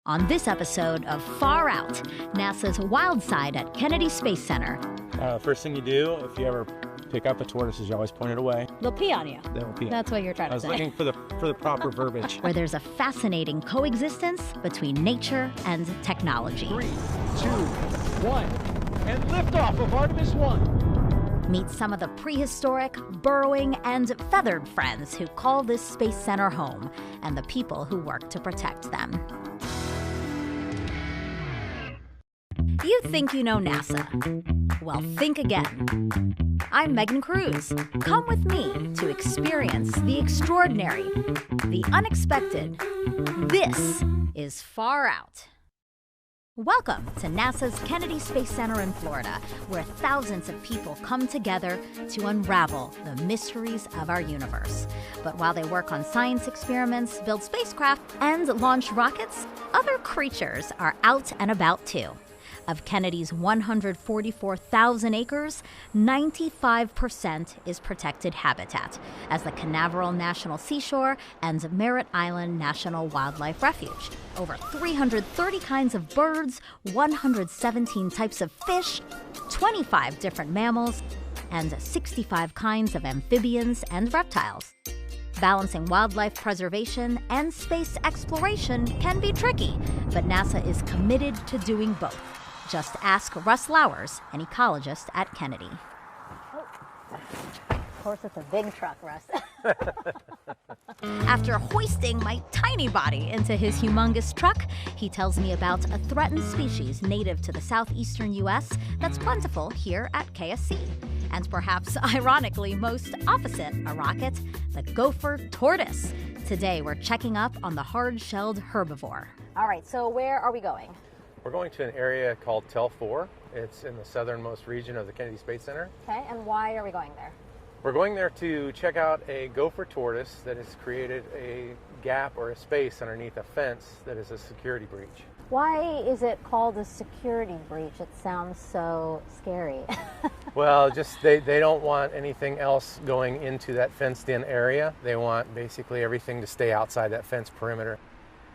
on this episode of Far Out, NASA's wild side at Kennedy Space Center. First thing you do, if you ever pick up a tortoise, is you always point it away. They'll pee on you. They'll pee. That's what you're trying to say. I was looking for the proper verbiage. Where there's a fascinating coexistence between nature and technology. 3, 2, 1, and liftoff of Artemis 1. Meet some of the prehistoric, burrowing, and feathered friends who call this space center home, and the people who work to protect them. You think you know NASA? Well, think again. I'm Megan Cruz. Come with me to experience the extraordinary, the unexpected. This is Far Out. Welcome to NASA's Kennedy Space Center in Florida, where thousands of people come together to unravel the mysteries of our universe. But while they work on science experiments, build spacecraft, and launch rockets, other creatures are out and about too. Of Kennedy's 144,000 acres, 95% is protected habitat, as the Canaveral National Seashore and Merritt Island National Wildlife Refuge. Over 330 kinds of birds, 117 types of fish, 25 different mammals, and 65 kinds of amphibians and reptiles. Balancing wildlife preservation and space exploration can be tricky, but NASA is committed to doing both. Just ask Russ Lowers, an ecologist at Kennedy. Of course, it's a big truck, Russ. After hoisting my tiny body into his humongous truck, he tells me about a threatened species native to the southeastern U.S. that's plentiful here at KSC. And perhaps ironically most opposite a rocket, the gopher tortoise. Today, we're checking up on the hard-shelled herbivore. All right, so where are we going? We're going to an area called Tel 4. It's in the southernmost region of the Kennedy Space Center. Okay, and why are we going there? We're going there to check out a gopher tortoise that has created a gap or a space underneath a fence that is a security breach. Why is it called a security breach? It sounds so scary. Well, just they don't want anything else going into that fenced-in area. They want basically everything to stay outside that fence perimeter.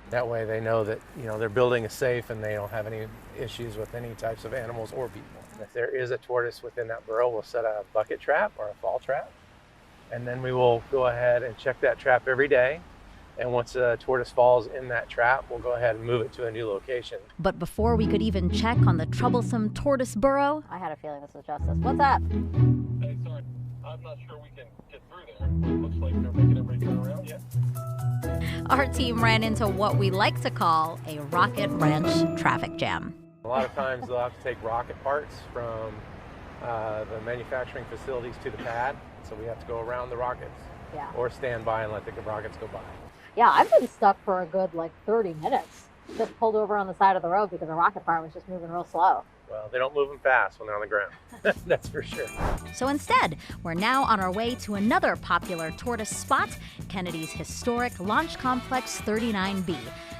That way they know that, their building is safe and they don't have any issues with any types of animals or people. If there is a tortoise within that burrow, we'll set a bucket trap or a fall trap. And then we will go ahead and check that trap every day. And once a tortoise falls in that trap, we'll go ahead and move it to a new location. But before we could even check on the troublesome tortoise burrow, I had a feeling this was Justice. What's up? Hey, sorry. I'm not sure we can get through there. It looks like they're making everybody turn around yet. Our team ran into what we like to call a rocket wrench traffic jam. A lot of times they'll have to take rocket parts from the manufacturing facilities to the pad. So we have to go around the rockets or stand by and let the rockets go by. Yeah, I've been stuck for a good 30 minutes. Just pulled over on the side of the road because the rocket part was just moving real slow. Well, they don't move them fast when they're on the ground. That's for sure. So instead, we're now on our way to another popular tortoise spot, Kennedy's historic Launch Complex 39B.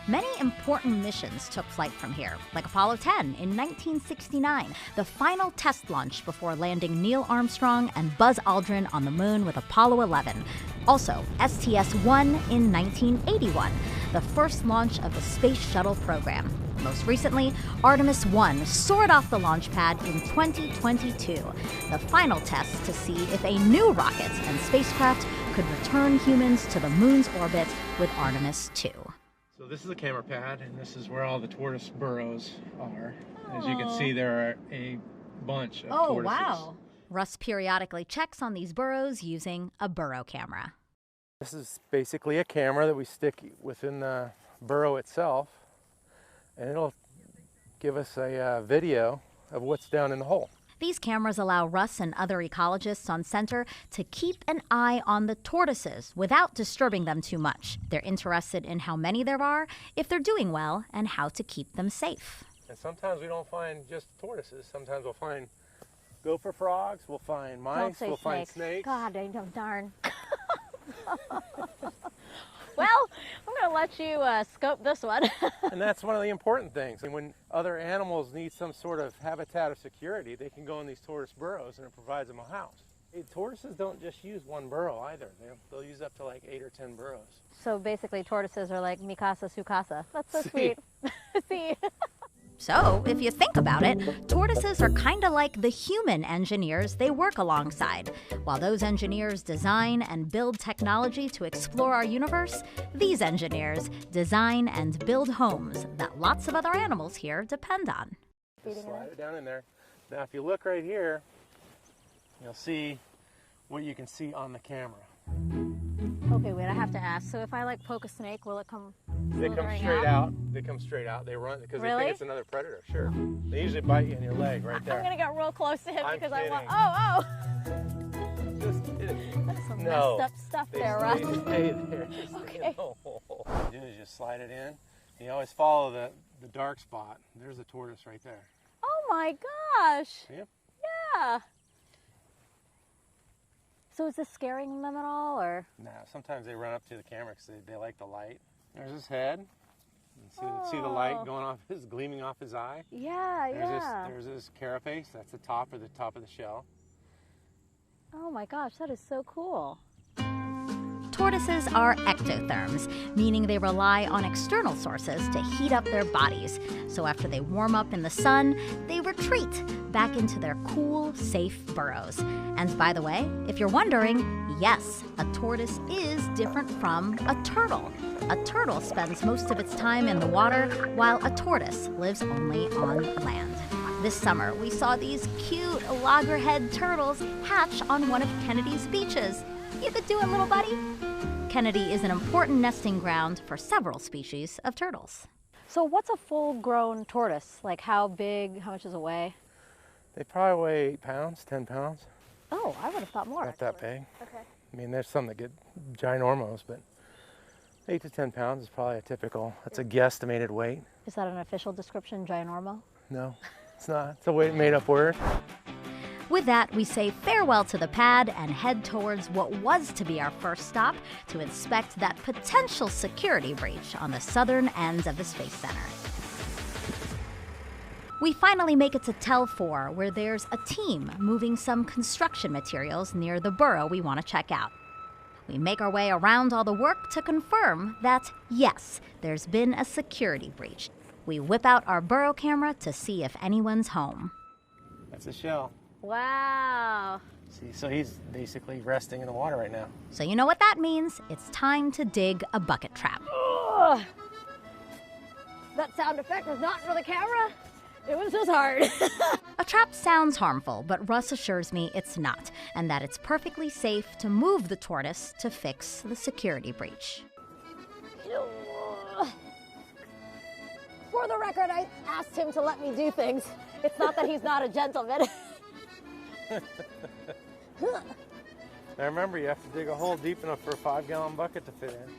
Many important missions took flight from here, like Apollo 10 in 1969, the final test launch before landing Neil Armstrong and Buzz Aldrin on the moon with Apollo 11. Also, STS-1 in 1981, the first launch of the Space Shuttle program. Most recently, Artemis 1 soared off the launch pad in 2022, the final test to see if a new rocket and spacecraft could return humans to the moon's orbit with Artemis 2. So this is a camera pad, and this is where all the tortoise burrows are. As you can see, there are a bunch of tortoises. Oh, wow. Russ periodically checks on these burrows using a burrow camera. This is basically a camera that we stick within the burrow itself, and it'll give us a video of what's down in the hole. These cameras allow Russ and other ecologists on center to keep an eye on the tortoises without disturbing them too much. They're interested in how many there are, if they're doing well, and how to keep them safe. And sometimes we don't find just tortoises. Sometimes we'll find gopher frogs, we'll find mice, we'll find snakes. God, I know, darn. Well, I'm going to let you scope this one. And that's one of the important things. And when other animals need some sort of habitat of security, they can go in these tortoise burrows and it provides them a house. Tortoises don't just use one burrow either. They'll use up to 8 or 10 burrows. So basically tortoises are like mi casa, su casa. That's so sweet. See? So, if you think about it, tortoises are kind of like the human engineers they work alongside. While those engineers design and build technology to explore our universe, these engineers design and build homes that lots of other animals here depend on. Just slide it down in there. Now, if you look right here, you'll see what you can see on the camera. Okay, wait, I have to ask. So if I like poke a snake, will it come? They come straight out. They come straight out. They run because they Really? think it's another predator. Sure. They usually bite you in your leg right there. I'm gonna get real close to him I'm because I want. kidding. Oh, Just kidding. that's some No. messed up stuff They there, Russ. stay there. Just Okay. in the hole. What you do is just slide it in. You always follow the dark spot. There's a tortoise right there. Oh my gosh. Yep. Yeah. So is this scaring them at all, or? Now, sometimes they run up to the camera because they like the light. There's his head. And see the light going off his, gleaming off his eye? Yeah, yeah. There's his carapace. That's the top of the shell. Oh my gosh, that is so cool. Tortoises are ectotherms, meaning they rely on external sources to heat up their bodies. So after they warm up in the sun, they retreat back into their cool, safe burrows. And by the way, if you're wondering, yes, a tortoise is different from a turtle. A turtle spends most of its time in the water, while a tortoise lives only on land. This summer, we saw these cute loggerhead turtles hatch on one of Kennedy's beaches. You could do it, little buddy. Kennedy is an important nesting ground for several species of turtles. So what's a full-grown tortoise? Like how big, how much does it weigh? They probably weigh 8 pounds, 10 pounds. Oh, I would have thought more. Not that big. Okay. I mean, there's some that get ginormos, but 8 to 10 pounds is probably a typical. That's a guesstimated weight. Is that an official description, ginormo? No, it's not. It's a made-up word. With that, we say farewell to the pad and head towards what was to be our first stop to inspect that potential security breach on the southern end of the Space Center. We finally make it to Tel 4, where there's a team moving some construction materials near the burrow we want to check out. We make our way around all the work to confirm that, yes, there's been a security breach. We whip out our burrow camera to see if anyone's home. That's a shell. Wow. See, so he's basically resting in the water right now. So you know what that means? It's time to dig a bucket trap. Ugh. That sound effect was not for the camera. It was just hard. A trap sounds harmful, but Russ assures me it's not, and that it's perfectly safe to move the tortoise to fix the security breach. For the record, I asked him to let me do things. It's not that he's not a gentleman. Now remember, you have to dig a hole deep enough for a 5-gallon bucket to fit in.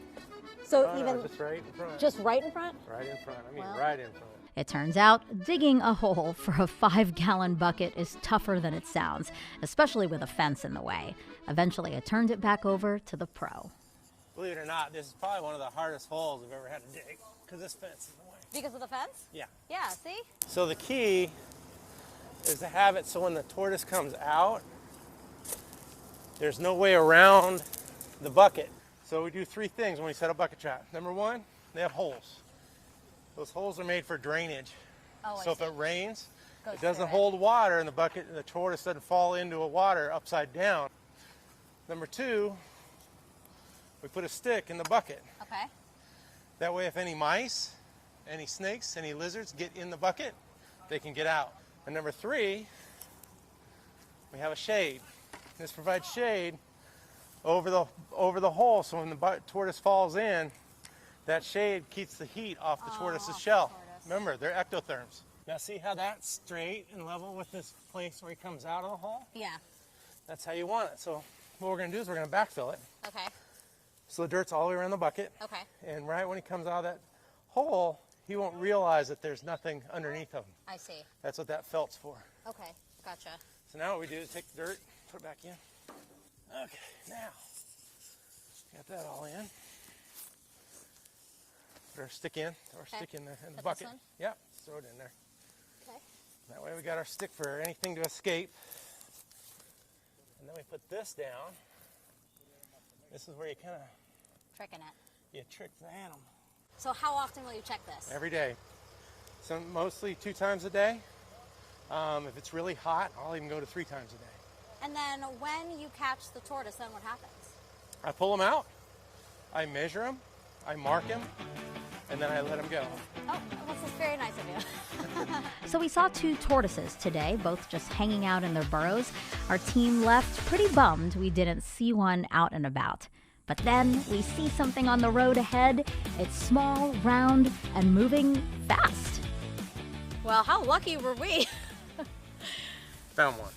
So No, even just right in front. just right in front? Right in front. I mean, Well. right in front. It turns out digging a hole for a 5-gallon bucket is tougher than it sounds, especially with a fence in the way. Eventually, I turned it back over to the pro. Believe it or not, this is probably one of the hardest holes I've ever had to dig because this fence is in the way. Because of the fence? Yeah. Yeah, see? So the key is to have it so when the tortoise comes out, there's no way around the bucket. So we do 3 things when we set a bucket trap. Number 1, they have holes. Those holes are made for drainage. Oh, So if it rains, Goes it doesn't through it. hold water in the bucket and the tortoise doesn't fall into a water upside down. Number 2, we put a stick in the bucket. Okay. That way if any mice, any snakes, any lizards get in the bucket, they can get out. And number 3, we have a shade. This provides shade over the hole, so when the tortoise falls in, that shade keeps the heat off the tortoise's shell. Remember, they're ectotherms. Now see how that's straight and level with this place where he comes out of the hole? Yeah. That's how you want it. So what we're going to do is we're going to backfill it. Okay. So the dirt's all the way around the bucket. Okay. And right when he comes out of that hole, he won't realize that there's nothing underneath of him. I see. That's what that felt's for. Okay. Gotcha. So now what we do is take the dirt, put it back in. Okay, now, got that all in. Put our stick in, throw our stick in the Put bucket. this one? Yep, throw it in there. Okay. That way we got our stick for anything to escape. And then we put this down. This is where you kind of, Tricking it. you trick the animal. So how often will you check this? Every day. Mostly 2 times a day. If it's really hot, I'll even go to 3 times a day. And then when you catch the tortoise, then what happens? I pull them out, I measure them, I mark them, and then I let them go. Oh, well, this is very nice of you. So we saw 2 tortoises today, both just hanging out in their burrows. Our team left pretty bummed we didn't see one out and about. But then we see something on the road ahead. It's small, round, and moving fast. Well, how lucky were we? Found one.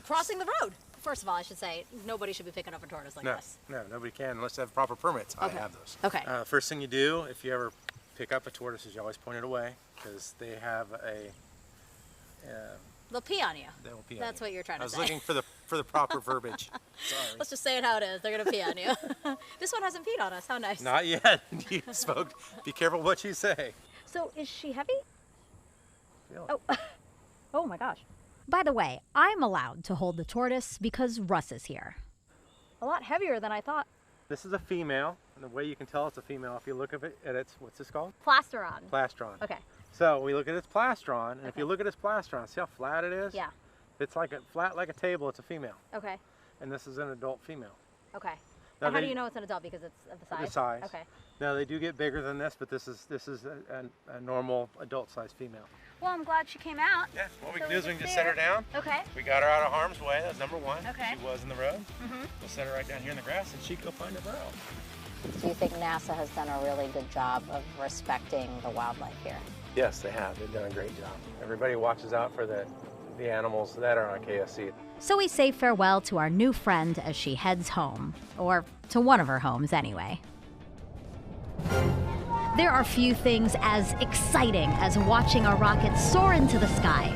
Crossing the road. First of all, I should say, nobody should be picking up a tortoise like this. No, nobody can unless they have proper permits. Okay. I have those. Okay. First thing you do, if you ever pick up a tortoise, is you always point it away, because they have a... They'll pee on you. They will pee on That's you. what you're trying I to was say. looking for the proper verbiage. Sorry. Let's just say it how it is. They're going to pee on you. This one hasn't peed on us. How nice. Not yet. You spoke. Be careful what you say. So is she heavy? Feel Oh. Oh my gosh. By the way, I'm allowed to hold the tortoise because Russ is here. A lot heavier than I thought. This is a female, and the way you can tell it's a female, if you look at its, what's this called? Plastron. Plastron. Okay. So we look at its plastron, and if Okay. you look at its plastron, see how flat it is? Yeah. It's like flat like a table, it's a female. Okay. And this is an adult female. Okay. Now And how they- do you know it's an adult? Because it's of the size? The size. Okay. Now they do get bigger than this, but this is a normal adult sized female. Well, I'm glad she came out. Yeah, what we So can do is we can just just set her there. down. Okay. We got her out of harm's way, that's number one. Okay. She was in the road. Mm-hmm. We'll set her right down here in the grass and she can go find her burrow. Do you think NASA has done a really good job of respecting the wildlife here? Yes, they have. They've done a great job. Everybody watches out for the animals that are on KSC. So we say farewell to our new friend as she heads home. Or to one of her homes, anyway. There are few things as exciting as watching a rocket soar into the sky.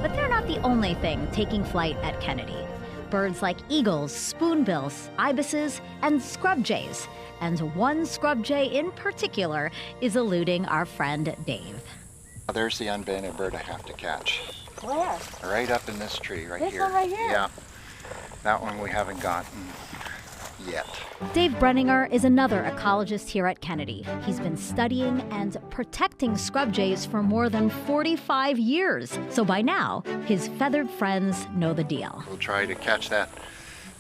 But they're not the only thing taking flight at Kennedy. Birds like eagles, spoonbills, ibises, and scrub jays. And one scrub jay in particular is eluding our friend Dave. There's the unbanded bird I have to catch. Where? Right up in this tree right This here. one right here? Yeah. That one we haven't gotten yet. Dave Brenninger is another ecologist here at Kennedy. He's been studying and protecting scrub jays for more than 45 years. So by now, his feathered friends know the deal. We'll try to catch that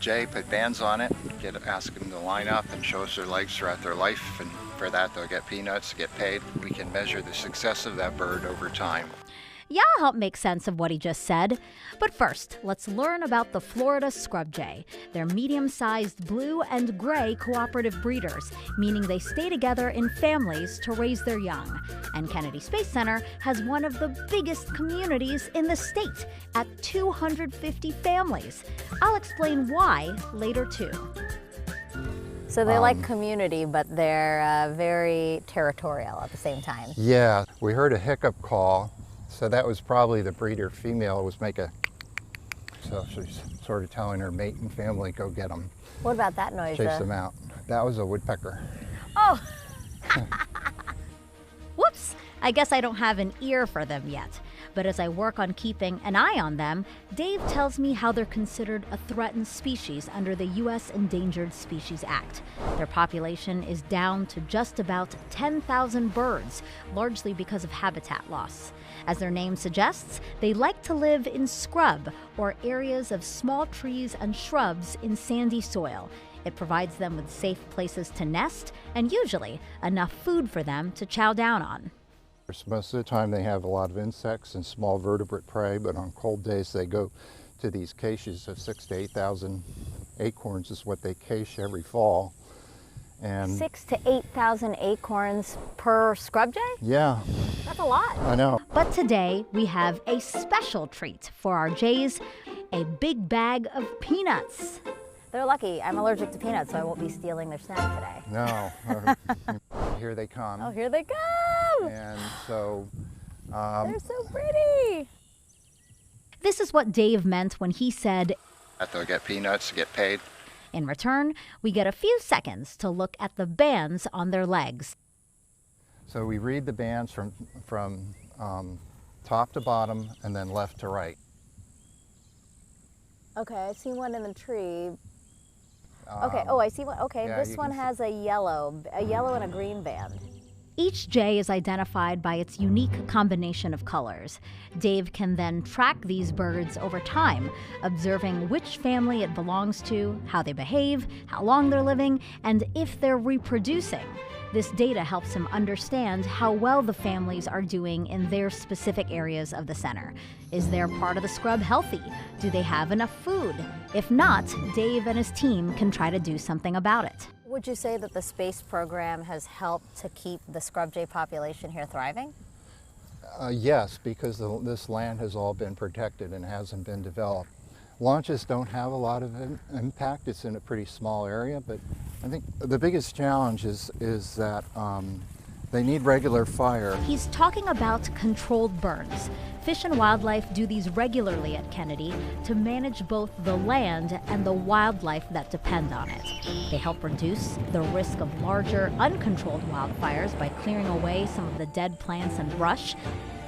jay, put bands on it, ask them to line up and show us their legs throughout their life, and for that they'll get peanuts, get paid. We can measure the success of that bird over time. Yeah, I'll help make sense of what he just said. But first, let's learn about the Florida scrub jay. They're medium-sized blue and gray cooperative breeders, meaning they stay together in families to raise their young. And Kennedy Space Center has one of the biggest communities in the state, at 250 families. I'll explain why later too. So they're like community, but they're very territorial at the same time. Yeah, we heard a hiccup call, so that was probably the breeder female was so she's sort of telling her mate and family, go get them, What about that noise? chase them out. That was a woodpecker. Oh! Whoops! I guess I don't have an ear for them yet. But as I work on keeping an eye on them, Dave tells me how they're considered a threatened species under the U.S. Endangered Species Act. Their population is down to just about 10,000 birds, largely because of habitat loss. As their name suggests, they like to live in scrub, or areas of small trees and shrubs in sandy soil. It provides them with safe places to nest and usually enough food for them to chow down on. Most of the time they have a lot of insects and small vertebrate prey, but on cold days they go to these caches of 6,000 to 8,000 acorns is what they cache every fall. And 6,000 to 8,000 acorns per scrub jay? yeah, That's a lot. I know. But today we have a special treat for our jays, a big bag of peanuts. They're lucky. I'm allergic to peanuts, so I won't be stealing their snack today. No, here they come. Oh, here they come! And so, They're so pretty! This is what Dave meant when he said, they'll get peanuts, get paid. in return, we get a few seconds to look at the bands on their legs. So we read the bands from top to bottom and then left to right. Okay, I see one in the tree. Okay, oh, I see one. Okay, yeah, this you one can has a yellow and a green band. Each jay is identified by its unique combination of colors. Dave can then track these birds over time, observing which family it belongs to, how they behave, how long they're living, and if they're reproducing. This data helps him understand how well the families are doing in their specific areas of the center. Is their part of the scrub healthy? Do they have enough food? If not, Dave and his team can try to do something about it. Would you say that the space program has helped to keep the scrub jay population here thriving? Yes, because this land has all been protected and hasn't been developed. Launches don't have a lot of impact. It's in a pretty small area, but I think the biggest challenge is that they need regular fire. He's talking about controlled burns. Fish and Wildlife do these regularly at Kennedy to manage both the land and the wildlife that depend on it. They help reduce the risk of larger, uncontrolled wildfires by clearing away some of the dead plants and brush.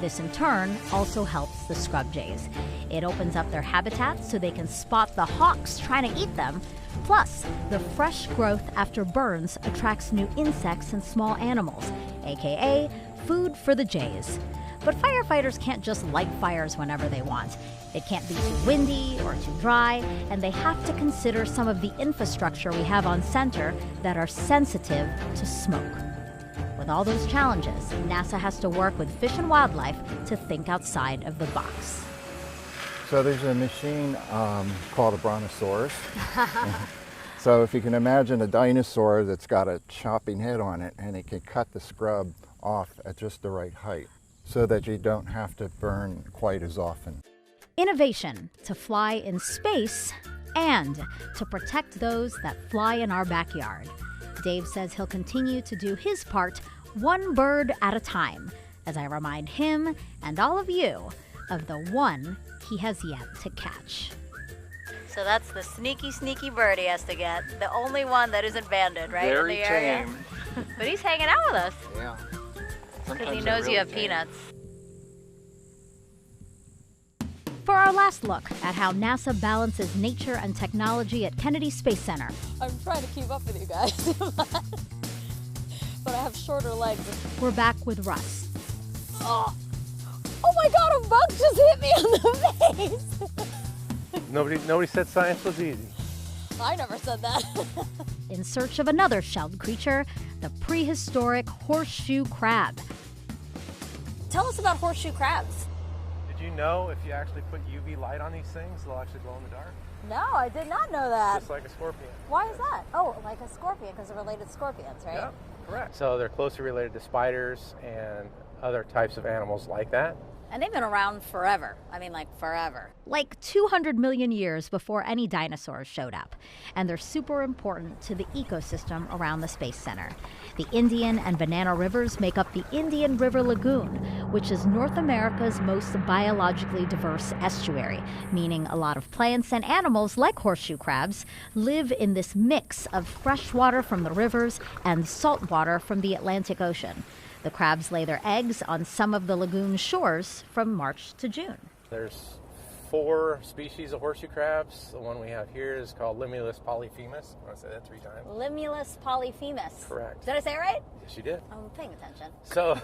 This in turn also helps the scrub jays. It opens up their habitats so they can spot the hawks trying to eat them. Plus, the fresh growth after burns attracts new insects and small animals, aka food for the jays. But firefighters can't just light fires whenever they want. It can't be too windy or too dry, and they have to consider some of the infrastructure we have on center that are sensitive to smoke. With all those challenges, NASA has to work with Fish and Wildlife to think outside of the box. So there's a machine called a brontosaurus. So if you can imagine a dinosaur that's got a chopping head on it, and it can cut the scrub off at just the right height so that you don't have to burn quite as often. Innovation to fly in space and to protect those that fly in our backyard. Dave says he'll continue to do his part one bird at a time, as I remind him and all of you of the one he has yet to catch. So that's the sneaky, sneaky bird he has to get. The only one that isn't banded, right? Very in the area. tame. But he's hanging out with us Yeah. because he knows you have peanuts. For our last look at how NASA balances nature and technology at Kennedy Space Center. I'm trying to keep up with you guys, but I have shorter legs. We're back with Russ. Oh my God, a bug just hit me on the face. Nobody said science was easy. I never said that. In search of another shelled creature, the prehistoric horseshoe crab. Tell us about horseshoe crabs. Did you know if you actually put UV light on these things, they'll actually glow in the dark? No, I did not know that. Just like a scorpion. Why is that? Oh, like a scorpion, because they're related to scorpions, right? Yeah, correct. So they're closely related to spiders and other types of animals like that. And they've been around forever. I mean, like forever. Like 200 million years before any dinosaurs showed up. And they're super important to the ecosystem around the Space Center. The Indian and Banana Rivers make up the Indian River Lagoon, which is North America's most biologically diverse estuary, meaning a lot of plants and animals, like horseshoe crabs, live in this mix of fresh water from the rivers and salt water from the Atlantic Ocean. The crabs lay their eggs on some of the lagoon shores from March to June. There's 4 species of horseshoe crabs. The one we have here is called Limulus polyphemus. I want to say that 3 times. Limulus polyphemus. Correct. Did I say it right? Yes, you did. I'm paying attention. So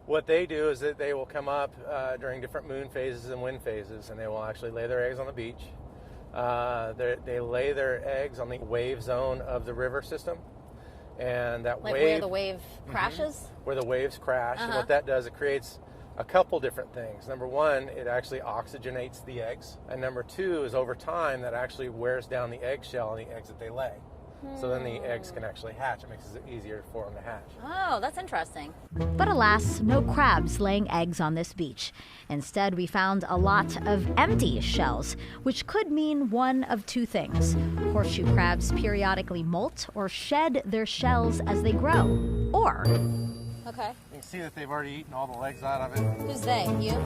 what they do is that they will come up during different moon phases and wind phases, and they will actually lay their eggs on the beach. They lay their eggs on the wave zone of the river system. And that Like wave, where the wave crashes? where the waves crash. And what that does, it creates a couple different things. Number one, it actually oxygenates the eggs. And number 2 is over time that actually wears down the eggshell on the eggs that they lay. So then the eggs can actually hatch. It makes it easier for them to hatch. Oh, that's interesting. But alas, no crabs laying eggs on this beach. Instead, we found a lot of empty shells, which could mean one of 2 things. Horseshoe crabs periodically molt or shed their shells as they grow. Or... Okay. You can see that they've already eaten all the legs out of it. Who's they? You?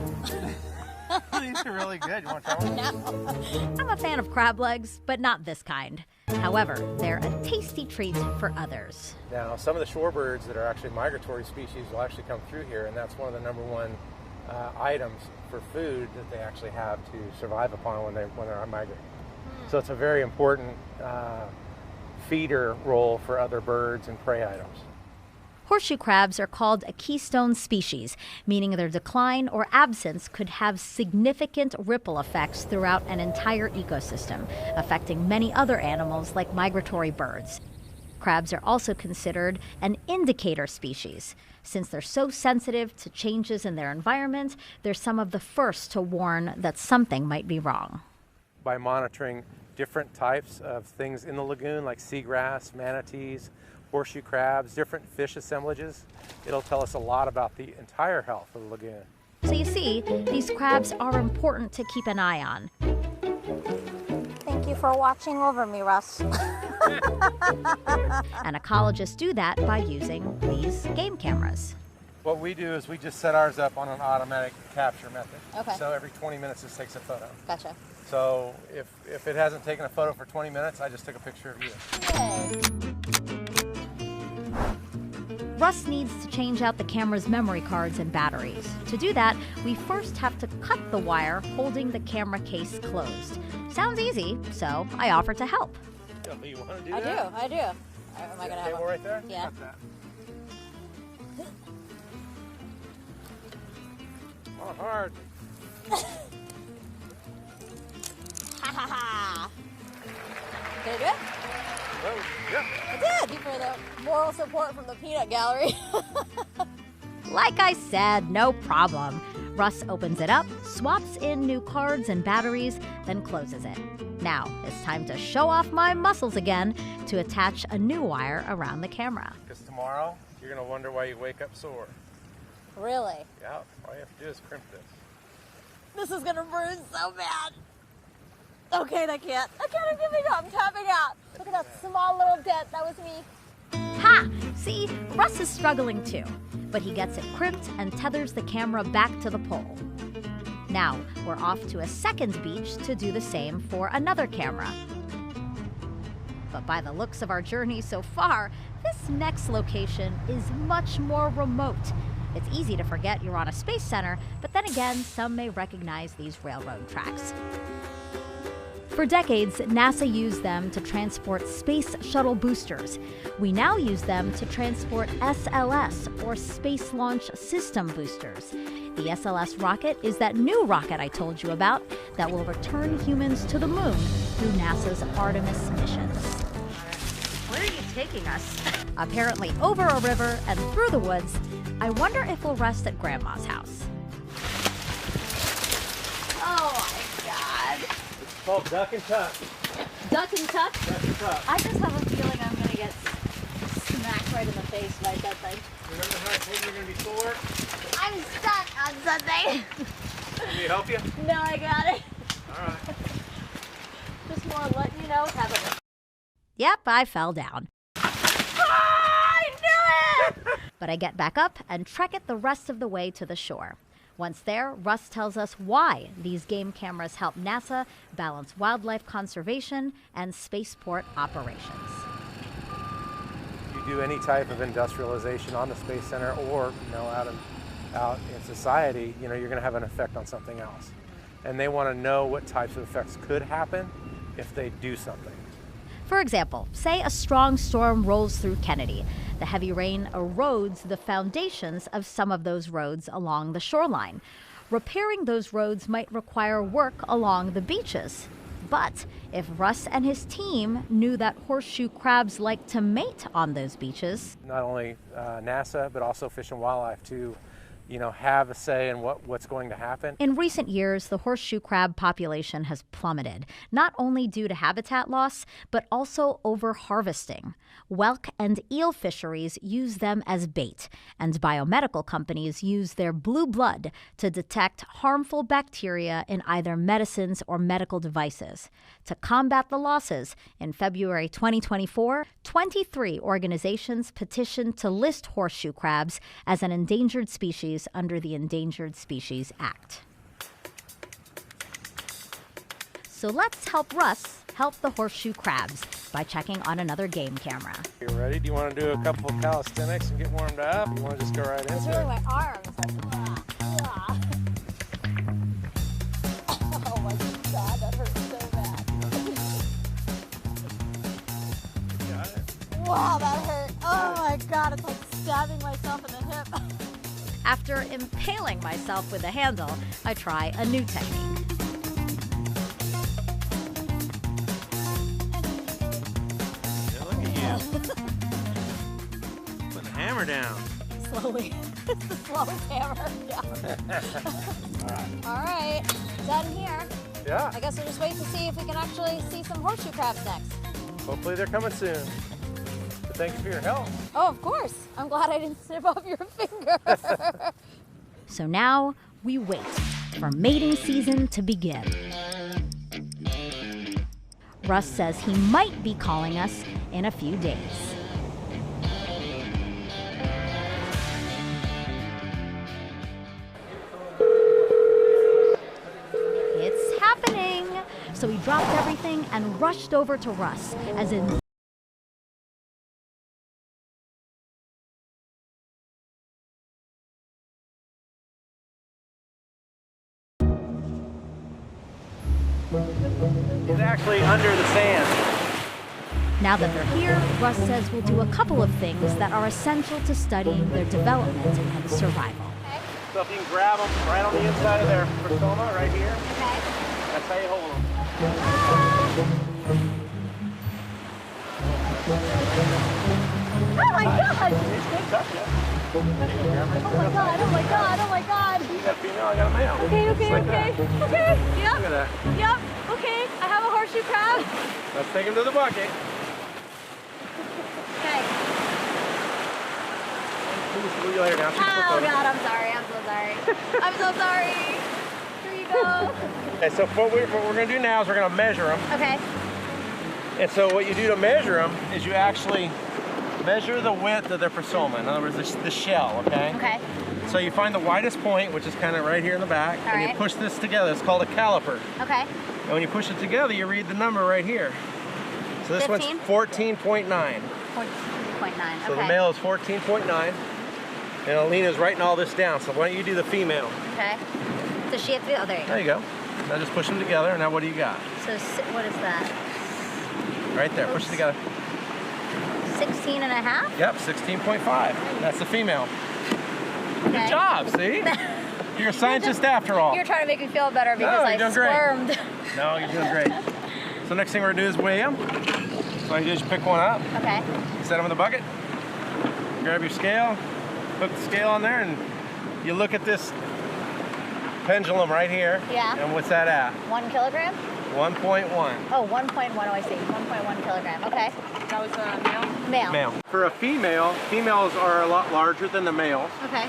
These are really good. You want to try one? No. I'm a fan of crab legs, but not this kind. However, they're a tasty treat for others. Now, some of the shorebirds that are actually migratory species will actually come through here, and that's one of the number 1 items for food that they actually have to survive upon when they're on migrate. So it's a very important feeder role for other birds and prey items. Horseshoe crabs are called a keystone species, meaning their decline or absence could have significant ripple effects throughout an entire ecosystem, affecting many other animals like migratory birds. Crabs are also considered an indicator species. Since they're so sensitive to changes in their environment, they're some of the first to warn that something might be wrong. By monitoring different types of things in the lagoon, like seagrass, manatees, horseshoe crabs, different fish assemblages, it'll tell us a lot about the entire health of the lagoon. So you see, these crabs are important to keep an eye on. Thank you for watching over me, Russ. And ecologists do that by using these game cameras. What we do is we just set ours up on an automatic capture method. Okay. So every 20 minutes this takes a photo. Gotcha. So if it hasn't taken a photo for 20 minutes, I just took a picture of you. Yay. Russ needs to change out the camera's memory cards and batteries. To do that, we first have to cut the wire holding the camera case closed. Sounds easy, so I offer to help. You want to do I that? do. Am I gonna have Cable right there? Yeah. Got that. Oh, hard. Ha ha ha! Did I do it? Oh, yeah. I did! For the moral support from the peanut gallery. Like I said, no problem. Russ opens it up, swaps in new cards and batteries, then closes it. Now, it's time to show off my muscles again to attach a new wire around the camera. Because tomorrow, you're going to wonder why you wake up sore. Really? Yeah, all you have to do is crimp this. This is gonna bruise so bad. Okay, I can't. I'm giving up. I'm tapping out. Look at that small little dent. That was me. Ha! See, Russ is struggling too, but he gets it crimped and tethers the camera back to the pole. Now, we're off to a second beach to do the same for another camera. But by the looks of our journey so far, this next location is much more remote. It's easy to forget you're on a space center, but then again, some may recognize these railroad tracks. For decades, NASA used them to transport space shuttle boosters. We now use them to transport SLS, or Space Launch System boosters. The SLS rocket is that new rocket I told you about that will return humans to the moon through NASA's Artemis missions. Where are you taking us? Apparently over a river and through the woods. I wonder if we'll rest at Grandma's house. Oh my God. It's called duck and tuck. Duck and tuck? Duck and tuck. I just have a feeling I'm gonna get smacked right in the face by that thing. Remember how I told you you're going to be sore? I'm stuck on something. Let me help you? No, I got it. All right. Just more letting you know it's happening. Yep, I fell down. I knew it! But I get back up and trek it the rest of the way to the shore. Once there, Russ tells us why these game cameras help NASA balance wildlife conservation and spaceport operations. You do any type of industrialization on the Space Center or out in society, you're going to have an effect on something else. And they want to know what types of effects could happen if they do something. For example, say a strong storm rolls through Kennedy. The heavy rain erodes the foundations of some of those roads along the shoreline. Repairing those roads might require work along the beaches. But if Russ and his team knew that horseshoe crabs like to mate on those beaches, Not only NASA, but also Fish and Wildlife to have a say in what's going to happen. in recent years, the horseshoe crab population has plummeted, not only due to habitat loss, but also over-harvesting. Whelk and eel fisheries use them as bait, and biomedical companies use their blue blood to detect harmful bacteria in either medicines or medical devices. To combat the losses, in February 2024, 23 organizations petitioned to list horseshoe crabs as an endangered species under the Endangered Species Act. So let's help Russ help the horseshoe crabs by checking on another game camera. You ready? Do you want to do a couple of calisthenics and get warmed up? You want to just go right It's into really it? my arms. Oh my God, that hurts so bad. Got it. Wow, that hurt. Oh my God, it's like stabbing myself in the hip. After impaling myself with a handle, I try a new technique. Look at you. Put the hammer down. Slowly. It's the slowest hammer down. All right, done here. Yeah. I guess we'll just wait to see if we can actually see some horseshoe crabs next. Hopefully they're coming soon. But thank you for your help. Oh, of course. I'm glad I didn't snip off your finger. So now we wait for mating season to begin. Russ says he might be calling us in a few days. It's happening! So we dropped everything and rushed over to Russ, as in It's actually under the sand. now that they're here, Russ says we'll do a couple of things that are essential to studying their development and survival. So if you can grab them right on the inside of their persona, right here, Okay. that's how you hold them. Oh my god! Touch it. Oh my god, oh my god, oh my god! You got a female, I got a male. Okay, Just okay, like okay. that. Okay, Look yep, at that. yep, okay. I have a horseshoe crab. Let's take him to the bucket. Okay. Move your hair down. Oh god, I'm sorry, I'm so sorry. I'm so sorry. Here you go. Okay, so what we're going to do now is we're going to measure them. Okay. And so what you do to measure them is you actually measure the width of their persona. In other words, the shell, okay? Okay. So you find the widest point, which is kind of right here in the back, All and you right. push this together. It's called a caliper. Okay. And when you push it together, you read the number right here. So this 15? one's 14.9. 14.9. So Okay. the male is 14.9. And Alina's writing all this down. So why don't you do the female? Okay. So she has to. Oh, there you go. There you go. Now just push them together. Now what do you got? So what is that? Right there. Push it together. 16 and a half? Yep, 16.5. That's the female. Okay. Good job, see? You're a scientist after all. You're trying to make me feel better because I you're doing great. squirmed. No, you're doing great. So next thing we're gonna do is weigh them. So all you do is you pick one up, Okay. set them in the bucket, grab your scale, hook the scale on there, and you look at this pendulum right here. Yeah. And what's that at? 1 kilogram? 1.1. Oh, 1.1. Oh, I see. 1.1 kilogram. Okay. That was a male? Male. Male. For a female, females are a lot larger than the males. Okay.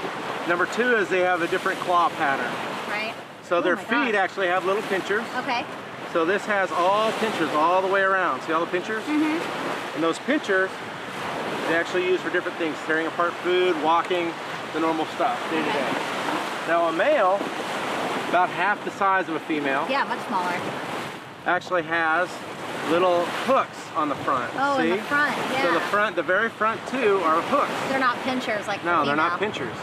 Number two is they have a different claw pattern. Right. So their my feet God. actually have little pinchers. Okay. So this has all pinchers all the way around. See all the pinchers? Mm-hmm. And those pinchers, they actually use for different things, tearing apart food, walking, the normal stuff, day to day. Now a male, about half the size of a female, Yeah, much smaller. actually has little hooks on the front. Oh, See? in the front. Yeah. So the very front two are hooks. They're not pinchers like No, the they're not female. pinchers.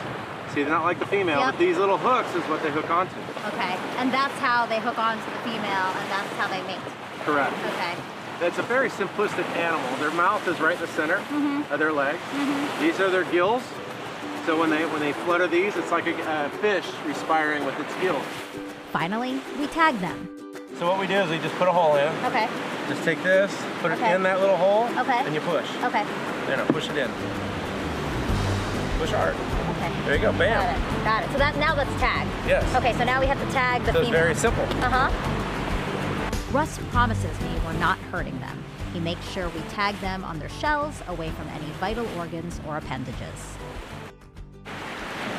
See, they're not like the female, Yep. but these little hooks is what they hook onto. Okay. And that's how they hook onto the female, and that's how they mate. Correct. Okay. It's a very simplistic animal. Their mouth is right in the center of their leg. These are their gills. So when they flutter these, it's like a fish respiring with its gills. Finally, we tag them. So what we do is we just put a hole in. Okay. Just take this, put it Okay. in that little hole, Okay. and you push. Okay. There, now push it in. Push hard. Okay. There you go, Got bam. it. Got it. So now let's tag. Yes. Okay, so now we have to tag the So it's female. very simple. Uh-huh. Russ promises me we're not hurting them. He makes sure we tag them on their shells away from any vital organs or appendages.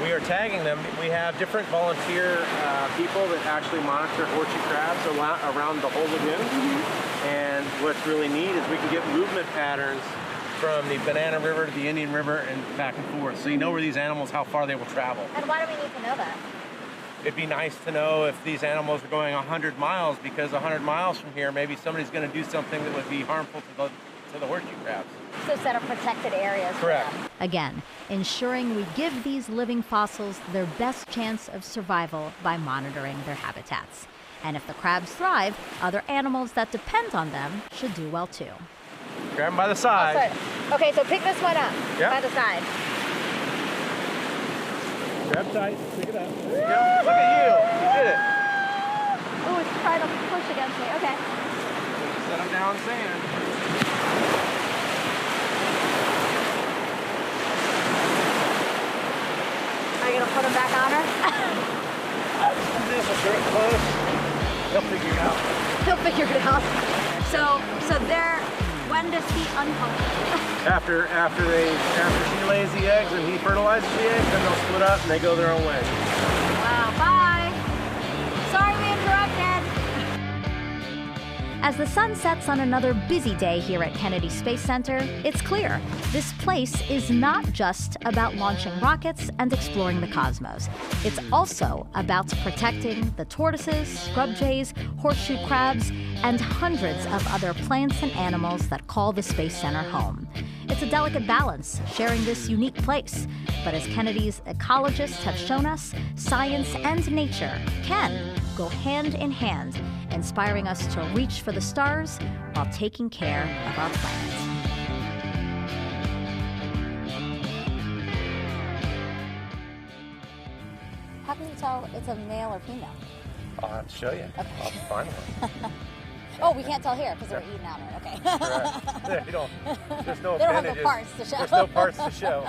We are tagging them. We have different volunteer people that actually monitor horseshoe crabs around the whole lagoon. And what's really neat is we can get movement patterns from the Banana River to the Indian River and back and forth. So you know where these animals, how far they will travel. And why do we need to know that? It'd be nice to know if these animals are going 100 miles, because 100 miles from here, maybe somebody's going to do something that would be harmful to the horseshoe crabs. So set up protected areas. for Correct. them. Again, ensuring we give these living fossils their best chance of survival by monitoring their habitats. And if the crabs thrive, other animals that depend on them should do well too. Grab them by the side. Okay, so pick this one up Yeah. by the side. Grab tight. Pick it up. There you go. Look at you. You did it. Oh, it's trying to push against me. Okay. Set them down in sand. Are you gonna put him back on her? This will get close. He'll figure it out. He'll figure it out. So there. When does he unhook? After she lays the eggs and he fertilizes the eggs, then they'll split up and they go their own way. Wow, bye. Sorry we interrupted. As the sun sets on another busy day here at Kennedy Space Center, it's clear this place is not just about launching rockets and exploring the cosmos. It's also about protecting the tortoises, scrub jays, horseshoe crabs, and hundreds of other plants and animals that call the Space Center home. It's a delicate balance, sharing this unique place. But as Kennedy's ecologists have shown us, science and nature can go hand in hand, inspiring us to reach for the stars while taking care of our planet. How can you tell it's a male or female? I'll have to show you. Okay. I'll find one. Oh, we can't tell here because they're eating out of it. Okay. Correct. Yeah, you don't. There's no They don't have no appendages. parts to show. There's no parts to show.